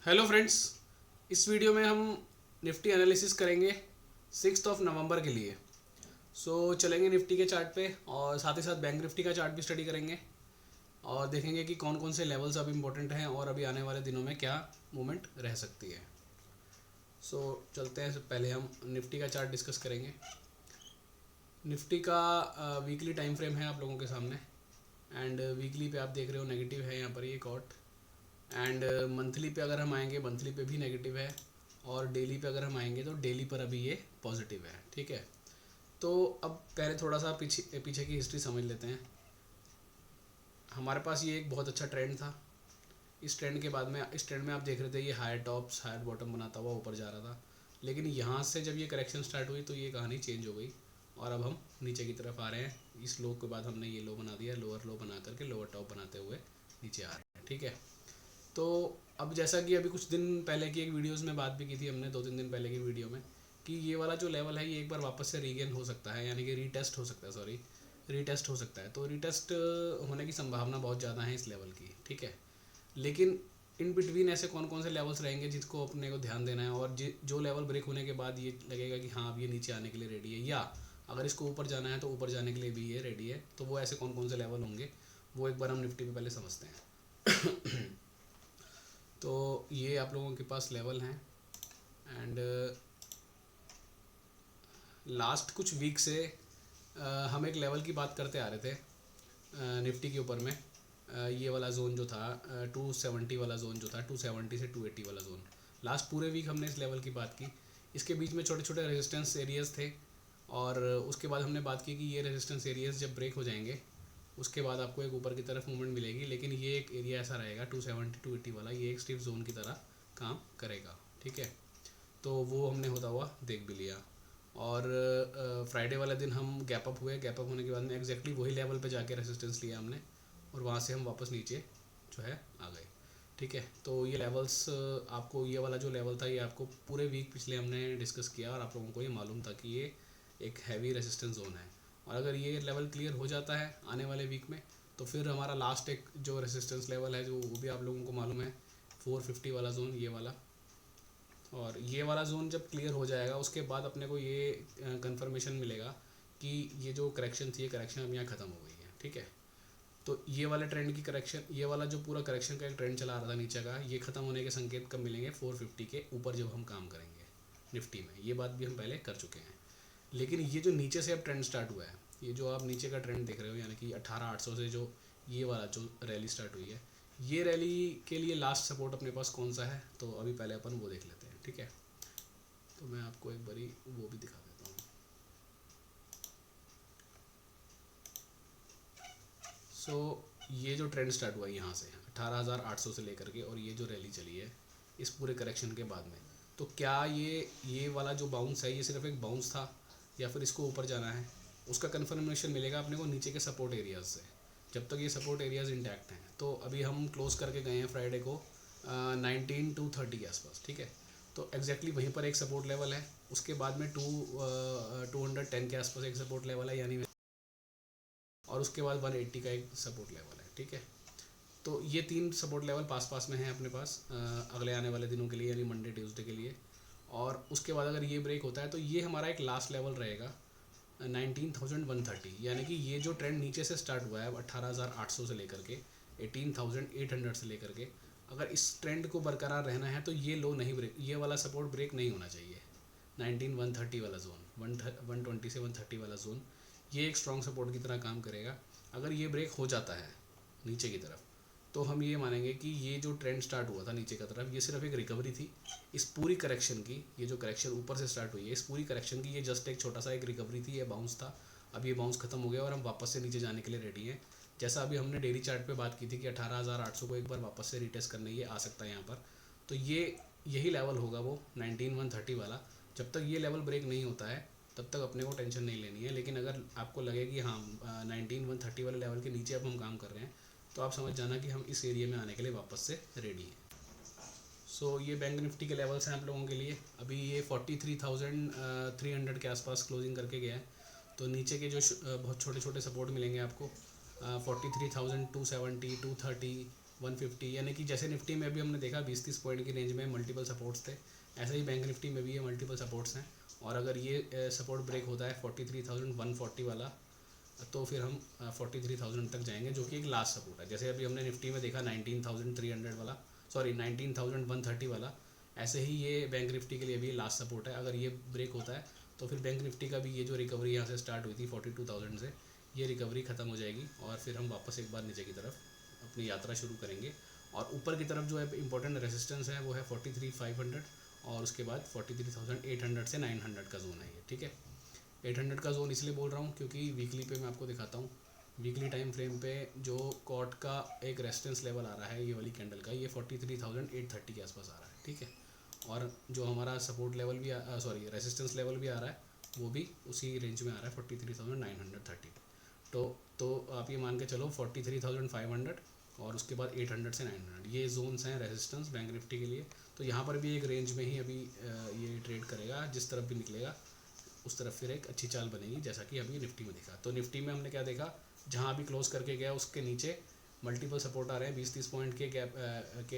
Hello friends, इस video में हम निफ्टी एनालिसिस करेंगे 6 नवंबर के लिए। चलेंगे निफ्टी के चार्ट पे और साथ ही साथ बैंक निफ्टी का चार्ट भी स्टडी करेंगे और देखेंगे कि कौन कौन से लेवल्स अब इम्पोर्टेंट हैं और अभी आने वाले दिनों में क्या मूवमेंट रह सकती है। चलते हैं। पहले हम निफ्टी का चार्ट डिस्कस करेंगे। निफ्टी का वीकली टाइम फ्रेम है आप लोगों के सामने एंड वीकली पे आप देख रहे हो नेगेटिव है यहाँ पर ये कॉट एंड मंथली पे अगर हम आएंगे मंथली पे भी नेगेटिव है और डेली पे अगर हम आएंगे तो डेली पर अभी ये पॉजिटिव है। ठीक है, तो अब पहले थोड़ा सा पीछे पीछे की हिस्ट्री समझ लेते हैं। हमारे पास ये एक बहुत अच्छा ट्रेंड था। इस ट्रेंड में आप देख रहे थे ये हायर टॉप्स हायर बॉटम बनाता हुआ ऊपर जा रहा था, लेकिन यहाँ से जब ये करेक्शन स्टार्ट हुई तो ये कहानी चेंज हो गई और अब हम नीचे की तरफ आ रहे हैं। इस लो के बाद हमने ये लो बना दिया, लोअर लो बना करके लोअर टॉप बनाते हुए नीचे आ रहे हैं। ठीक है, तो अब जैसा कि अभी कुछ दिन पहले की एक वीडियोस में बात भी की थी हमने, 2-3 दिन पहले की वीडियो में, कि ये वाला जो लेवल है ये एक बार वापस से रीगेन हो सकता है, यानी कि रीटेस्ट हो सकता है। रीटेस्ट हो सकता है। तो रीटेस्ट होने की संभावना बहुत ज़्यादा है इस लेवल की। ठीक है, लेकिन इन बिटवीन ऐसे कौन कौन से लेवल्स रहेंगे जिसको अपने को ध्यान देना है और जो लेवल ब्रेक होने के बाद ये लगेगा कि हाँ अब ये नीचे आने के लिए रेडी है, या अगर इसको ऊपर जाना है तो ऊपर जाने के लिए भी ये रेडी है, तो वो ऐसे कौन कौन से लेवल होंगे वो एक बार हम निफ्टी पे पहले समझते हैं। तो ये आप लोगों के पास लेवल हैं एंड लास्ट कुछ वीक से हम एक लेवल की बात करते आ रहे थे निफ्टी के ऊपर में। ये वाला जोन जो था 270 वाला जोन जो था, 270 से 280 वाला जोन, लास्ट पूरे वीक हमने इस लेवल की बात की। इसके बीच में छोटे छोटे रेजिस्टेंस एरियाज थे और उसके बाद हमने बात की कि ये रेजिस्टेंस एरियाज जब ब्रेक हो जाएंगे उसके बाद आपको एक ऊपर की तरफ मूवमेंट मिलेगी, लेकिन ये एक एरिया ऐसा रहेगा 270 280 वाला, ये एक स्टिफ जोन की तरह काम करेगा। ठीक है, तो वो हमने होता हुआ देख भी लिया। और फ्राइडे वाले दिन हम गैप अप हुए। गैप अप होने के बाद में एग्जैक्टली वही लेवल पे जाके रेजिस्टेंस लिया हमने और वहाँ से हम वापस नीचे जो है आ गए। ठीक है, तो ये लेवल्स आपको, ये वाला जो लेवल था ये आपको पूरे वीक पिछले हमने डिस्कस किया और आप लोगों को ये मालूम था कि ये एक हैवी रेजिस्टेंस जोन है। और अगर ये लेवल क्लियर हो जाता है आने वाले वीक में तो फिर हमारा लास्ट एक जो रेजिस्टेंस लेवल है जो वो भी आप लोगों को मालूम है, 450 वाला जोन, ये वाला। और ये वाला जोन जब क्लियर हो जाएगा उसके बाद अपने को ये कंफर्मेशन मिलेगा कि ये जो करेक्शन थी ये करेक्शन अब यहाँ ख़त्म हो गई है। ठीक है, तो ये वाला ट्रेंड की करेक्शन, ये वाला जो पूरा करेक्शन का एक ट्रेंड चला रहा था नीचे का, ये ख़त्म होने के संकेत कब मिलेंगे? 450 के ऊपर जब हम काम करेंगे निफ्टी में। ये बात भी हम पहले कर चुके हैं। लेकिन ये जो नीचे से अब ट्रेंड स्टार्ट हुआ है, ये जो आप नीचे का ट्रेंड देख रहे हो, यानी कि 18,800 से जो ये वाला जो रैली स्टार्ट हुई है, ये रैली के लिए लास्ट सपोर्ट अपने पास कौन सा है? तो अभी पहले अपन वो देख लेते हैं। ठीक है, तो मैं आपको एक बारी वो भी दिखा देता हूँ। ये जो ट्रेंड स्टार्ट हुआ है यहाँ से 18,800 से लेकर के, और ये जो रैली चली है इस पूरे करेक्शन के बाद में, तो क्या ये वाला जो बाउंस है ये सिर्फ एक बाउंस था या फिर इसको ऊपर जाना है? उसका कन्फर्मेशन मिलेगा अपने को नीचे के सपोर्ट एरियाज से, जब तक ये सपोर्ट एरियाज इंटैक्ट हैं। तो अभी हम क्लोज करके गए हैं फ्राइडे को 19,230 के आसपास। ठीक है, तो एग्जैक्टली वहीं पर एक सपोर्ट लेवल है। उसके बाद में 210 के आसपास एक सपोर्ट लेवल है, यानी, और उसके बाद 180 का एक सपोर्ट लेवल है। ठीक है, तो ये 3 सपोर्ट लेवल पास पास में हैं अपने पास अगले आने वाले दिनों के लिए, यानी मंडे ट्यूसडे के लिए। और उसके बाद अगर ये ब्रेक होता है तो ये हमारा एक लास्ट लेवल रहेगा 19,130, यानी कि ये जो ट्रेंड नीचे से स्टार्ट हुआ है 18,800 से लेकर के 18,800 से लेकर के, अगर इस ट्रेंड को बरकरार रहना है तो ये लो नहीं ब्रेक, ये वाला सपोर्ट ब्रेक नहीं होना चाहिए। 19,130 वाला जोन, 120 से 130 वाला जोन, ये एक स्ट्रॉन्ग सपोर्ट की तरह काम करेगा। अगर ये ब्रेक हो जाता है नीचे की तरफ तो हम ये मानेंगे कि ये जो ट्रेंड स्टार्ट हुआ था नीचे की तरफ ये सिर्फ एक रिकवरी थी। इस पूरी करेक्शन की, ये जो करेक्शन ऊपर से स्टार्ट हुई है, इस पूरी करेक्शन की ये जस्ट एक छोटा सा एक रिकवरी थी, ये बाउंस था। अब ये बाउंस खत्म हो गया और हम वापस से नीचे जाने के लिए रेडी हैं। जैसा अभी हमने डेली चार्ट पे बात की थी कि 18,800 को एक बार वापस से रिटेस्ट करने ये आ सकता है यहाँ पर, तो ये यही लेवल होगा वो 19,130 वाला। जब तक ये लेवल ब्रेक नहीं होता है तब तक अपने को टेंशन नहीं लेनी है। लेकिन अगर आपको लगे कि हाँ 19,130 वाले लेवल के नीचे अब हम काम कर रहे हैं तो आप समझ जाना कि हम इस एरिया में आने के लिए वापस से रेडी हैं। ये बैंक निफ्टी के लेवल्स हैं आप लोगों के लिए। अभी ये 43,300 के आसपास क्लोजिंग करके गया है। तो नीचे के जो बहुत छोटे छोटे सपोर्ट मिलेंगे आपको 43,270, 230, 150, यानी कि जैसे निफ्टी में भी हमने देखा 20-30 पॉइंट की रेंज में मल्टीपल सपोर्ट्स थे, ऐसे ही बैंक निफ्टी में भी ये मल्टीपल सपोर्ट्स हैं। और अगर ये सपोर्ट ब्रेक होता है 43,140 वाला, तो फिर हम 43,000 तक जाएंगे, जो कि एक लास्ट सपोर्ट है। जैसे अभी हमने निफ्टी में देखा 19,300 वाला, सॉरी 19,130 वाला, ऐसे ही ये बैंक निफ्टी के लिए भी लास्ट सपोर्ट है। अगर ये ब्रेक होता है तो फिर बैंक निफ्टी का भी ये जो रिकवरी यहाँ से स्टार्ट हुई थी 42,000 से, ये रिकवरी ख़त्म हो जाएगी और फिर हम वापस एक बार नीचे की तरफ अपनी यात्रा शुरू करेंगे। और ऊपर की तरफ जो है इंपॉर्टेंट रेजिस्टेंस है वो है 43,500, और उसके बाद 43,800 से 900 का जोन है ये, ठीक है। 800 का जोन इसलिए बोल रहा हूँ क्योंकि वीकली पे मैं आपको दिखाता हूँ। वीकली टाइम फ्रेम पे जो कॉट का एक रेजिस्टेंस लेवल आ रहा है ये वाली कैंडल का, ये 43,830 के आसपास आ रहा है, ठीक है। और जो हमारा सपोर्ट लेवल भी सॉरी रेजिस्टेंस लेवल भी आ रहा है वो भी उसी रेंज में आ रहा है 43,930। तो आप ये मान के चलो 43,500 और उसके बाद 800 से 900 ये जोन्स हैं रेजिस्टेंस बैंक निफ्टी के लिए। तो यहाँ पर भी एक रेंज में ही अभी ये ट्रेड करेगा, जिस तरफ भी निकलेगा उस तरफ फिर एक अच्छी चाल बनेगी, जैसा कि अभी निफ्टी में देखा। तो निफ्टी में हमने क्या देखा, जहाँ भी क्लोज करके गया उसके नीचे मल्टीपल सपोर्ट आ रहे हैं 20-30 पॉइंट के गैप के